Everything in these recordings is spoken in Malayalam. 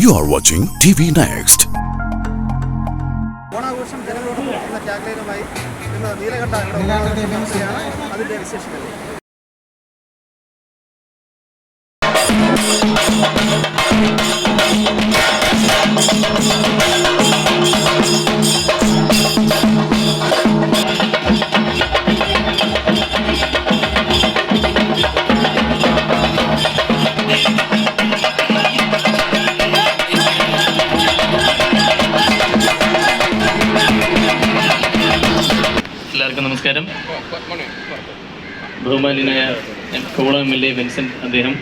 You are watching TV Next. ഓണാഘോഷം ജനങ്ങളോട് എന്ന ടാഗ്ലൈനുമായി ഇന്ന് നീലകണ്ഠ അതിന്റെ വിശേഷങ്ങൾ. എല്ലാവർക്കും നമസ്കാരം. ബഹുമാന്യനായ കോവളം MLA വിൻസെന്റ് അദ്ദേഹം,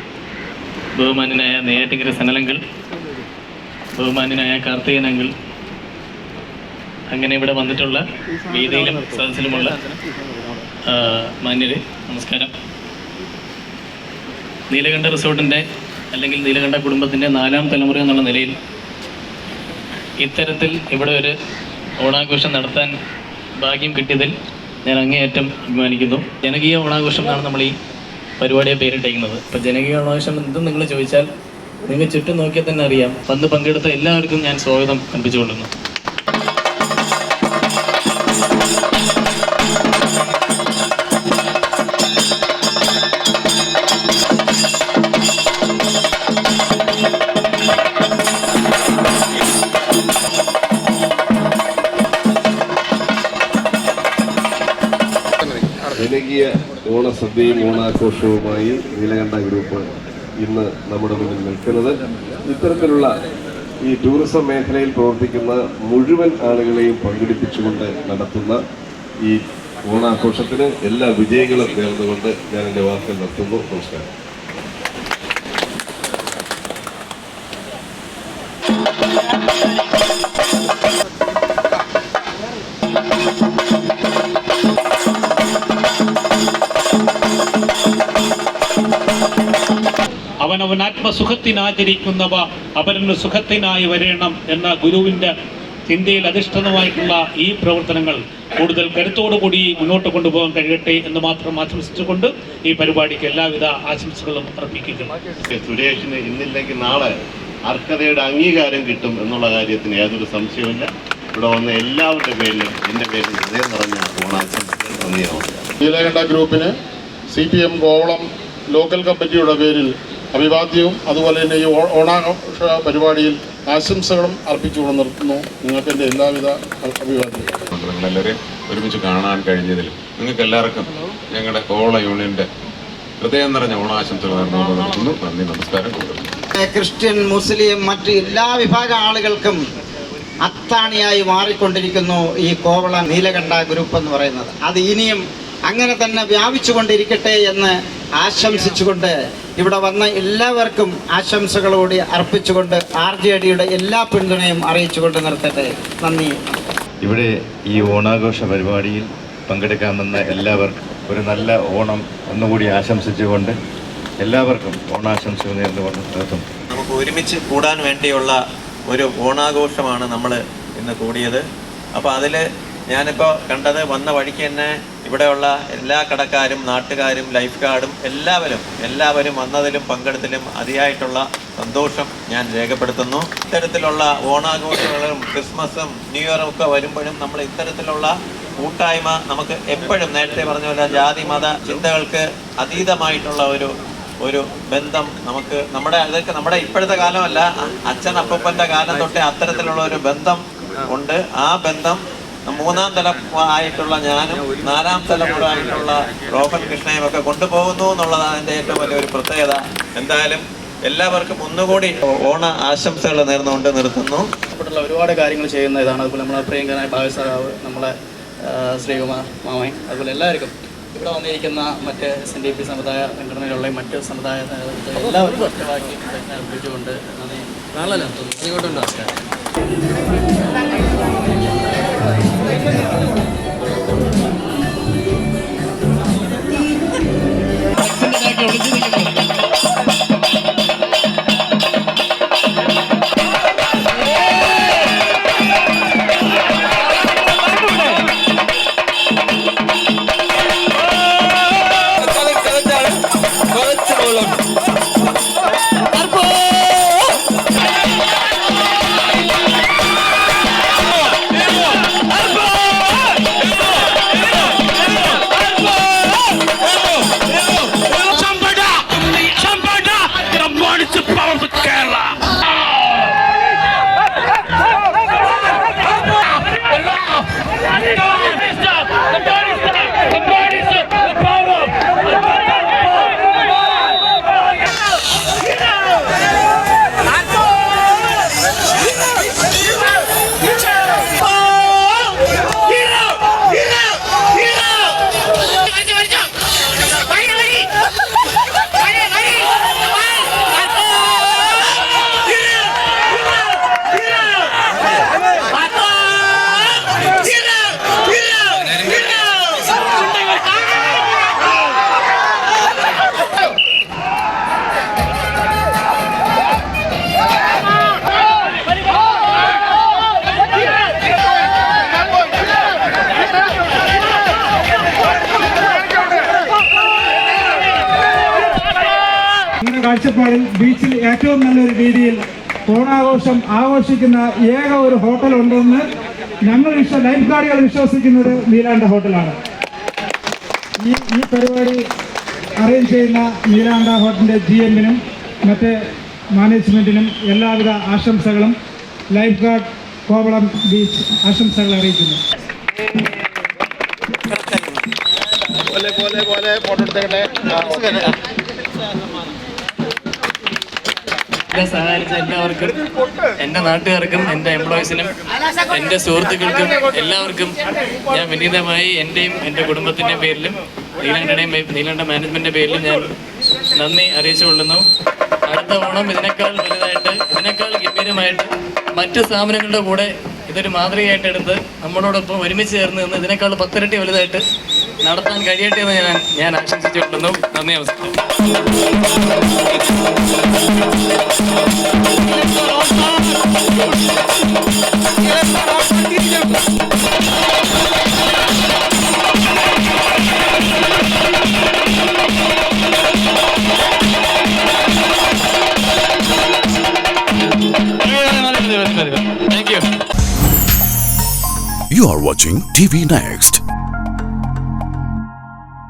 ബഹുമാന്യനായ നെയ്യാറ്റിൻകര സനലങ്കിൾ, ബഹുമാന്യനായ കാർത്തികൻ അങ്കിൾ, അങ്ങനെ ഇവിടെ വന്നിട്ടുള്ള വേദിയിലും സദസ്സിലുമുള്ള മാന്യരെ നമസ്കാരം. നീലകണ്ഠ റിസോർട്ടിൻ്റെ അല്ലെങ്കിൽ നീലകണ്ഠ കുടുംബത്തിൻ്റെ 4ാം തലമുറ എന്നുള്ള നിലയിൽ ഇത്തരത്തിൽ ഇവിടെ ഒരു ഓണാഘോഷം നടത്താൻ ഭാഗ്യം കിട്ടിയതിൽ ഞാൻ അങ്ങേയറ്റം അഭിമാനിക്കുന്നു. ജനകീയ ഓണാഘോഷം എന്നാണ് നമ്മൾ ഈ പരിപാടിയെ പേരിട്ടിരിക്കുന്നത്. അപ്പോൾ ജനകീയ ഓണാഘോഷം എന്തും നിങ്ങൾ ചോദിച്ചാൽ നിങ്ങൾ ചുറ്റും നോക്കിയാൽ തന്നെ അറിയാം. വന്ന് പങ്കെടുത്ത എല്ലാവർക്കും ഞാൻ സ്വാഗതം കൽപ്പിച്ചുകൊള്ളുന്നു. ജനകീയ ഓണസദ്യയും ഓണാഘോഷവുമായി നീലകണ്ഠ ഗ്രൂപ്പ് ഇന്ന് നമ്മുടെ മുന്നിൽ നിൽക്കുന്നത്. ഇത്തരത്തിലുള്ള ഈ ടൂറിസം മേഖലയിൽ പ്രവർത്തിക്കുന്ന മുഴുവൻ ആളുകളെയും പങ്കെടുപ്പിച്ചുകൊണ്ട് നടത്തുന്ന ഈ ഓണാഘോഷത്തിന് എല്ലാ വിജയങ്ങളും നേർന്നുകൊണ്ട് ഞാൻ എൻ്റെ വാക്കുകൾ നിർത്തുന്നു. നമസ്കാരം. അവനവൻ ആത്മസുഖത്തിനാചരിക്കുന്നവ അപരന് സുഖത്തിനായി വരേണം എന്ന ഗുരുവിൻ്റെ ചിന്തയിൽ അധിഷ്ഠിതമായിട്ടുള്ള ഈ പ്രവർത്തനങ്ങൾ കൂടുതൽ കരുത്തോടുകൂടി മുന്നോട്ട് കൊണ്ടുപോകാൻ കഴിയട്ടെ എന്ന് മാത്രം ആശംസിച്ചുകൊണ്ട് ഈ പരിപാടിക്ക് എല്ലാവിധ ആശംസകളും അർപ്പിക്കുന്നു. സുരേഷിന് ഇന്നില്ലെങ്കിൽ നാളെ അർഹതയുടെ അംഗീകാരം കിട്ടും എന്നുള്ള കാര്യത്തിന് യാതൊരു സംശയവുമില്ല. ഇവിടെ വന്ന എല്ലാവരുടെ പേരിലും എൻ്റെ പേരിൽ ഹൃദയം നിറഞ്ഞ ഓണാശംസകൾ നന്ദിയാണ്. നീലകണ്ഠ ഗ്രൂപ്പിന് CPM കോവളം ലോക്കൽ കമ്മിറ്റിയുടെ പേരിൽ അഭിവാദ്യവും അതുപോലെ തന്നെ ഈ ഓണാഘോഷ പരിപാടിയിൽ ആശംസകളും അർപ്പിച്ചുകൊണ്ട് നിർത്തുന്നു. നിങ്ങൾക്ക് എൻ്റെ എല്ലാവിധ അഭിവാദ്യവും. നിങ്ങളെല്ലാവരെയും ഒരുമിച്ച് കാണാൻ കഴിഞ്ഞതിൽ നിങ്ങൾക്ക് എല്ലാവർക്കും ഞങ്ങളുടെ കോവളം യൂണിയൻ്റെ ഹൃദയം നിറഞ്ഞ ഓണാശംസകൾ നടത്തുന്നു. നന്ദി, നമസ്കാരം. ക്രിസ്ത്യൻ, മുസ്ലിം, മറ്റ് എല്ലാ വിഭാഗം ആളുകൾക്കും അത്താണിയായി മാറിക്കൊണ്ടിരിക്കുന്നു ഈ കോവളം നീലകണ്ഠ ഗ്രൂപ്പ് എന്ന് പറയുന്നത്. അത് ഇനിയും അങ്ങനെ തന്നെ വ്യാപിച്ചുകൊണ്ടിരിക്കട്ടെ എന്ന് ആശംസിച്ചുകൊണ്ട് ഇവിടെ വന്ന എല്ലാവർക്കും ആശംസകളോടെ അർപ്പിച്ചുകൊണ്ട് RJDയുടെ എല്ലാ പിന്തുണയും അറിയിച്ചുകൊണ്ട് നിർത്തട്ടെ. നന്ദി. ഇവിടെ ഈ ഓണാഘോഷ പരിപാടിയിൽ പങ്കെടുക്കാമെന്ന എല്ലാവർക്കും ഒരു നല്ല ഓണം ഒന്നുകൂടി ആശംസിച്ചുകൊണ്ട് എല്ലാവർക്കും ഓണാശംസകൾ നേർന്നുകൊണ്ട് നിർത്തുന്നു. നമുക്ക് ഒരുമിച്ച് കൂടാൻ വേണ്ടിയുള്ള ഒരു ഓണാഘോഷമാണ് നമ്മൾ ഇന്ന് കൂടിയത്. അപ്പോൾ അതിൽ ഞാനിപ്പോൾ കണ്ടത് വന്ന വഴിക്ക് തന്നെ ഇവിടെയുള്ള എല്ലാ കടക്കാരും നാട്ടുകാരും ലൈഫ് ഗാർഡും എല്ലാവരും വന്നതിലും പങ്കെടുത്തതിലും അതിയായിട്ടുള്ള സന്തോഷം ഞാൻ രേഖപ്പെടുത്തുന്നു. ഇത്തരത്തിലുള്ള ഓണാഘോഷങ്ങളും ക്രിസ്മസും ന്യൂ ഇയറും ഒക്കെ വരുമ്പോഴും നമ്മൾ ഇത്തരത്തിലുള്ള കൂട്ടായ്മ നമുക്ക് എപ്പോഴും നേരത്തെ പറഞ്ഞ പോലെ ജാതി മത ചിന്തകൾക്ക് അതീതമായിട്ടുള്ള ഒരു ബന്ധം നമുക്ക് അതൊക്കെ നമ്മുടെ ഇപ്പോഴത്തെ കാലമല്ല, അച്ഛൻ അപ്പൂപ്പൻ്റെ കാലം തൊട്ടേ അത്തരത്തിലുള്ള ഒരു ബന്ധം ഉണ്ട്. ആ ബന്ധം 3ാം തലം ആയിട്ടുള്ള ഞാനും 4ാം തലമുറ ആയിട്ടുള്ള റോബൻ കൃഷ്ണയും ഒക്കെ കൊണ്ടുപോകുന്നു എന്നുള്ളതാണ് അതിൻ്റെ ഏറ്റവും വലിയൊരു പ്രത്യേകത. എന്തായാലും എല്ലാവർക്കും ഒന്നുകൂടി ഓണ ആശംസകൾ നേർന്നുകൊണ്ട് നിർത്തുന്നു. ഒരുപാട് കാര്യങ്ങൾ ചെയ്യുന്ന ഇതാണ്. അതുപോലെ നമ്മളെ പ്രിയങ്കരനായ ഭാവിസഖാവ്, നമ്മളെ ശ്രീകുമാർ മാമൻ, അതുപോലെ എല്ലാവർക്കും ഇവിടെ വന്നിരിക്കുന്ന മറ്റ് SNDP സമുദായ സംഘടനകളിലെ മറ്റ് സമുദായ എല്ലാവർക്കും ഒറ്റവാക്കി അർപ്പിച്ചുകൊണ്ട് ഇങ്ങോട്ടുണ്ട്. നമസ്കാരം. Arpo! കാഴ്ചപ്പാടിൽ ബീച്ചിൽ ഏറ്റവും നല്ലൊരു രീതിയിൽ ഓണാഘോഷം ആഘോഷിക്കുന്ന ഏക ഒരു ഹോട്ടലുണ്ടെന്ന് ഞങ്ങൾ ലൈഫ് ഗാർഡുകൾ വിശ്വസിക്കുന്നത് നീലാണ്ട ഹോട്ടലാണ്. ഈ പരിപാടി അറേഞ്ച് ചെയ്യുന്ന നീലാണ്ട ഹോട്ടലിൻ്റെ GM-നും മറ്റ് മാനേജ്മെൻറ്റിനും എല്ലാവിധ ആശംസകളും ലൈഫ് ഗാർഡ് കോവളം ബീച്ച് ആശംസകൾ അറിയിക്കുന്നു. എന്നെ സഹായിച്ച എല്ലാവർക്കും, എൻ്റെ നാട്ടുകാർക്കും, എൻ്റെ എംപ്ലോയീസിനും, എൻ്റെ സുഹൃത്തുക്കൾക്കും എല്ലാവർക്കും ഞാൻ വിനീതമായി എൻ്റെയും എൻ്റെ കുടുംബത്തിൻ്റെയും പേരിലും നീലാണ്ട മാനേജ്മെൻറ്റിൻ്റെ പേരിലും ഞാൻ നന്ദി അറിയിച്ചുകൊള്ളുന്നു. അടുത്ത ഓണം ഇതിനേക്കാൾ വലുതായിട്ട്, ഇതിനേക്കാൾ ഗംഭീരമായിട്ട് മറ്റ് സ്ഥാപനങ്ങളുടെ കൂടെ ഇതൊരു മാതൃകയായിട്ട് എടുത്ത് നമ്മളോടൊപ്പം ഒരുമിച്ച് ചേർന്ന് നിന്ന് ഇതിനേക്കാൾ 10 ഇരട്ടി വലുതായിട്ട് നടത്താൻ കഴിയട്ടെ എന്ന് ഞാൻ ആശംസിച്ചുകൊള്ളുന്നു. നന്ദി, നമസ്കാരം. You are watching TV Next.